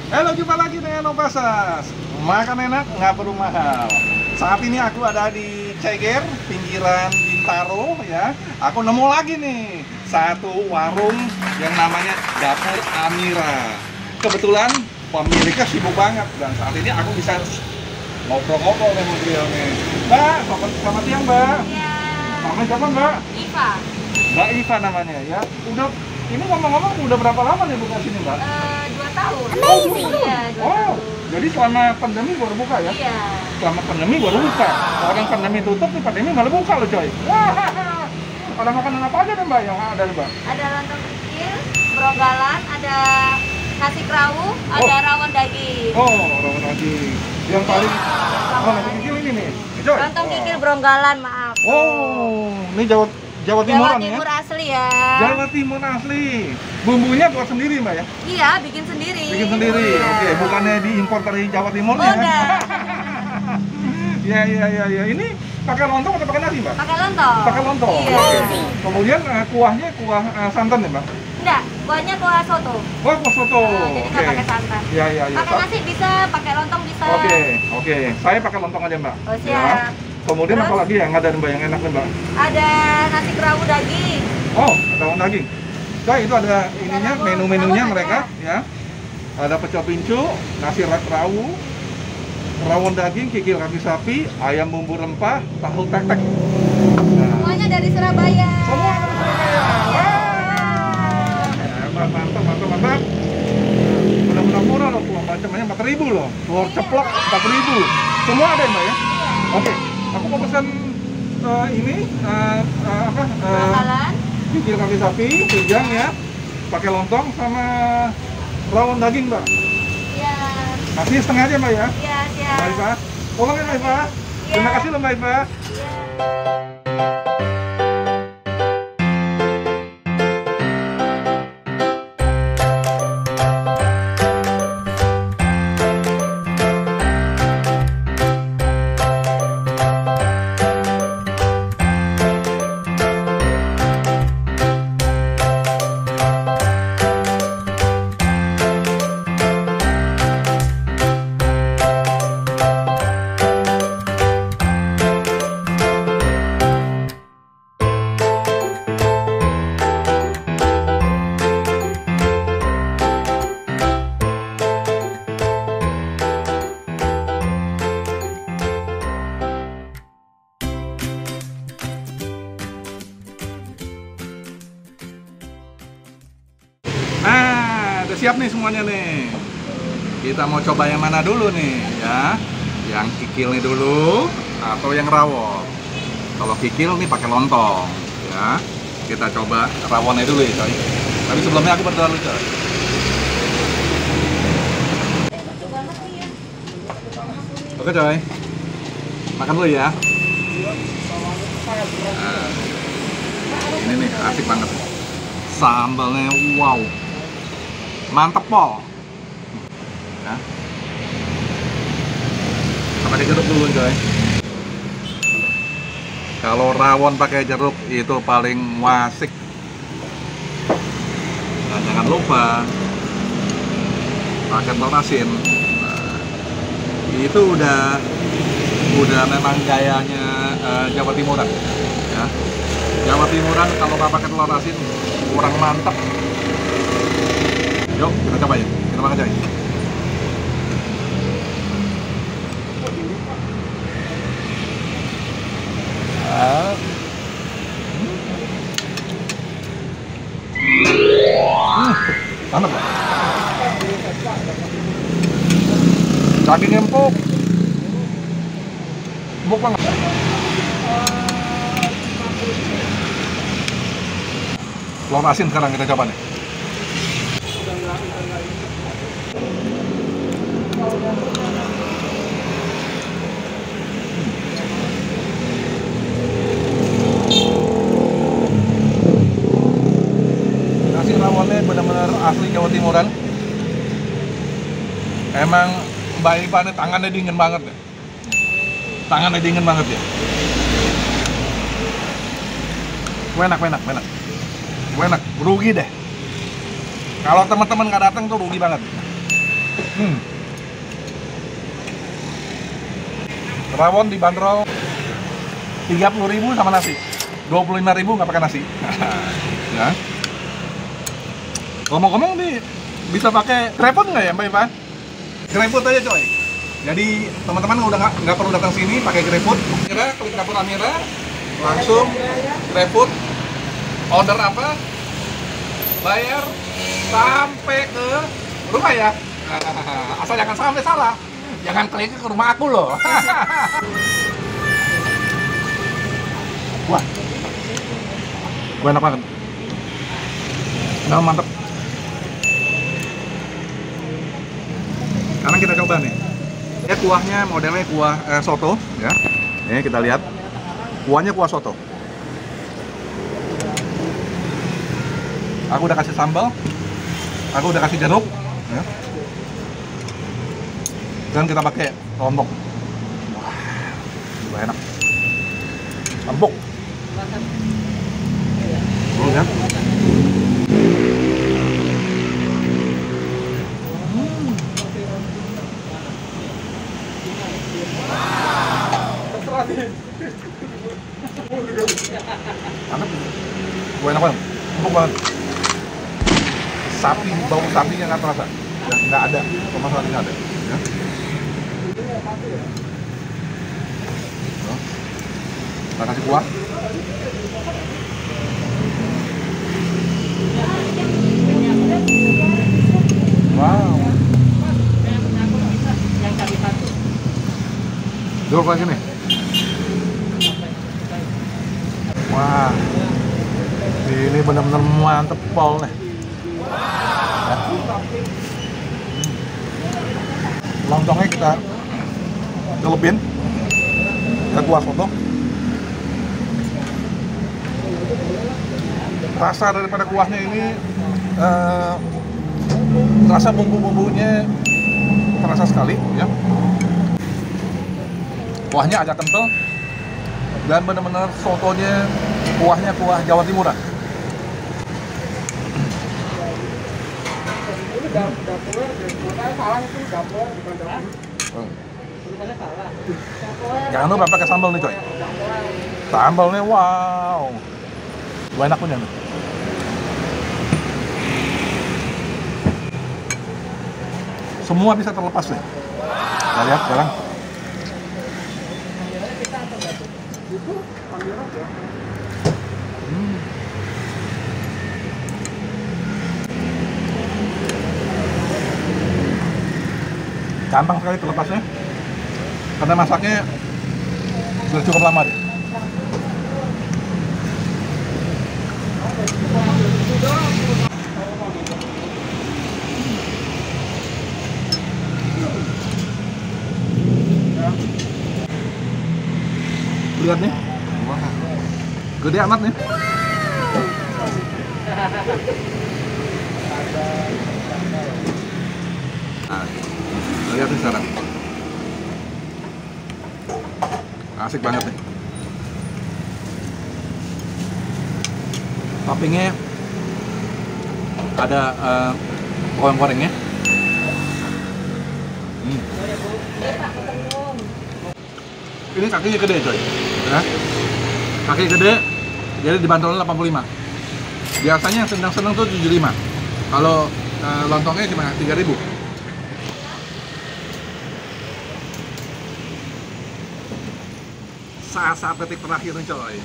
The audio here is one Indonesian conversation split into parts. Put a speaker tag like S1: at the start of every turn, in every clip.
S1: Halo, jumpa lagi dengan Opasas. Makan enak, nggak perlu mahal. Saat ini aku ada di Ceger, pinggiran Bintaro ya. Aku nemu lagi nih satu warung yang namanya Dapur Amira. Kebetulan pemiliknya sibuk banget dan saat ini aku bisa ngobrol-ngobrol sama beliau nih. Mbak, selamat siang Mbak.
S2: Iya.
S1: Namanya siapa Mbak?
S2: Iva.
S1: Mbak Iva namanya ya. Ini ngomong-ngomong udah berapa lama nih buka sini Mbak?
S2: 2 tahun.
S1: Amazing.
S2: Iya, 2
S1: Oh,
S2: tahun.
S1: jadi selama pandemi baru buka ya?
S2: Iya.
S1: Selama pandemi baru buka. Orang pandemi tutup, nih pandemi malah buka loh coy. Wah, ada makanan apa aja nih Mbak yang ada nih Mbak?
S2: Ada lontong kecil, beronggalan, ada nasi kerawu, ada rawon daging.
S1: Oh, rawon daging. Yang paling, nasi kecil ini nih. Coy.
S2: Lontong kikil beronggalan, maaf.
S1: Oh, ini Jawa
S2: Jawa
S1: Timuran ya?
S2: Timur asli ya.
S1: Jawa Timur asli. Bumbunya buat sendiri Mbak ya?
S2: Iya, bikin sendiri.
S1: Bikin sendiri.
S2: Iya.
S1: Oke, bukannya diimpor dari Jawa Timur
S2: Oh,
S1: ya?
S2: enggak.
S1: Iya. Ini pakai lontong atau pakai nasi Mbak?
S2: Pakai lontong.
S1: Pakai lontong.
S2: Iya.
S1: Oke. Kemudian kuahnya kuah santan ya Mbak?
S2: Enggak, kuahnya kuah soto.
S1: Oh, kuah soto.
S2: Jadi nggak pakai santan.
S1: Iya.
S2: Pakai nasi bisa, pakai lontong bisa.
S1: Oke. Saya pakai lontong aja Mbak.
S2: Oh, siap.
S1: Ya. Kemudian
S2: Terus?
S1: apa lagi yang ada Mbak yang enak nih Mbak?
S2: Ada nasi kerawu daging.
S1: Oh, rawon daging. Nah, itu ada ininya, menu-menunya mereka ya. Ada pecel pincu, nasi rawu, rawon daging, kikil kaki sapi, ayam bumbu rempah, tahu tek-tek. Nah,
S2: Semuanya dari Surabaya.
S1: semua dari Surabaya. Wah, mantap. Benar-benar murah loh, telur macamnya 4.000 loh. Telur ceplok 4.000. Semua ada ya Mbak ya? Oke, aku mau pesan
S2: Bakalan.
S1: kikil kaki sapi, pijang ya, pakai lontong sama rawon daging Mbak.
S2: Iya.
S1: Nasi setengah aja Mbak ya.
S2: Iya, siap.
S1: Mbak Iva, tolong ya Mbak Iva. Terima kasih loh Mbak Iva. Nah, udah siap nih semuanya nih. Kita mau coba yang mana dulu nih ya? Yang kikil nih dulu atau yang rawon? Kalau kikil nih pakai lontong ya. Kita coba rawonnya dulu ya coy. Tapi sebelumnya aku berdoa dulu coy. Oke coy. Makan dulu ya. Nah, ini nih asik banget. Sambalnya wow. Mantep pol ya. Pakai jeruk dulu coy. Kalau rawon pakai jeruk itu paling wasik. Nah, jangan lupa pakai telur asin. Nah, itu udah memang gayanya Jawa Timuran ya. Jawa Timuran kalau nggak pakai telur asin kurang mantap. Yuk, kita coba ya. Kita makan coy. Mantap Pak. Daging empuk. Empuk banget. Telur asin sekarang kita coba nih. Nasi rawonnya benar-benar asli Jawa Timuran. Emang Mbak Iva nih tangannya dingin banget ya. Tangannya dingin banget ya. Enak, rugi deh. Kalau teman-teman nggak datang tuh rugi banget. Rawon dibanderol 30.000 sama nasi, 25.000 nggak pakai nasi. Ya. Ngomong-ngomong nih, bisa pakai GrabFood nggak ya Mbak Iva? GrabFood aja coy. Jadi teman-teman udah nggak perlu datang sini, pakai GrabFood. Amira, klik dapur Amira, langsung GrabFood, order apa, bayar sampai ke rumah ya. Asal jangan sampai salah, jangan klik ke rumah aku loh. Wah, enak banget. Nah, mantep. Sekarang kita coba nih. Ya, kuahnya modelnya kuah soto ya. Nih kita lihat. Kuahnya kuah soto. Aku udah kasih sambal. Aku udah kasih jeruk ya. Dan kita pakai lontong. Wah, enak. Empuk. Oh, ya. Mantap. Gue enak banget. Empuk banget. Sapi, bau sapinya nggak terasa. Ya, nggak ada. Pemasaran nggak ada. Ya. Kita kasih kuah. Wow. Jeruk lagi nih. Wah. Ini benar-benar mantep pol nih. Ya. Lontongnya kita celupin ke kuah soto. Rasa daripada kuahnya ini rasa bumbu-bumbunya terasa sekali ya. Kuahnya agak kental dan benar-benar sotonya kuahnya kuah Jawa Timuran. Jangan lupa pakai sambal nih coy. Sambalnya wow. Enak punya nih. Semua bisa terlepas nih. Kita lihat sekarang. Gampang sekali terlepasnya. Karena masaknya sudah cukup lama deh. Lihat nih, wah, gede amat nih. Nah, lihat nih sekarang, asik banget nih. Toppingnya ada goreng-gorengnya. Ini kakinya gede coy ya. Kaki gede jadi dibanderolnya 85. Biasanya yang sedang-sedang tuh 75. Kalau lontongnya cuma 3.000. Saat-saat detik terakhir nih coy,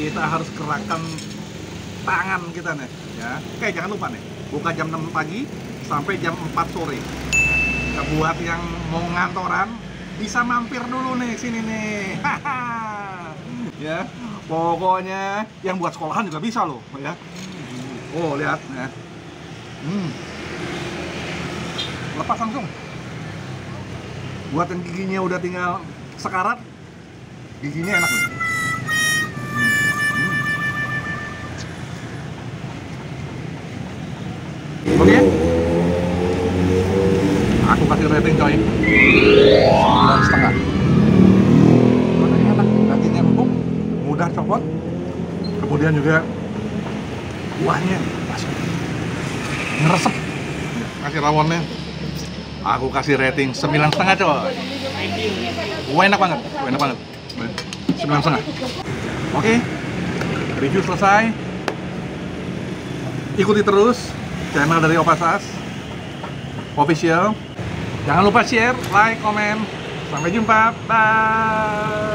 S1: kita harus kerahkan tangan kita nih ya. Oke, jangan lupa nih, buka jam 6 pagi sampai jam 4 sore. Buat yang mau ngantoran bisa mampir dulu nih sini nih. Ya, pokoknya yang buat sekolahan juga bisa loh ya. Oh, lihat ya. Lepas langsung. Buat yang giginya udah tinggal sekarat, giginya enak nih. Oke. Aku kasih rating coy 9,5. Enak, dagingnya empuk, mudah copot. Kemudian juga kuahnya masuk, ngeresep. Kasih rawonnya Aku kasih rating 9,5 coy. Enak banget, enak banget. 9,5. Oke, review selesai. Ikuti terus channel dari Opasas Official. Jangan lupa share, like, komen. Sampai jumpa. Bye.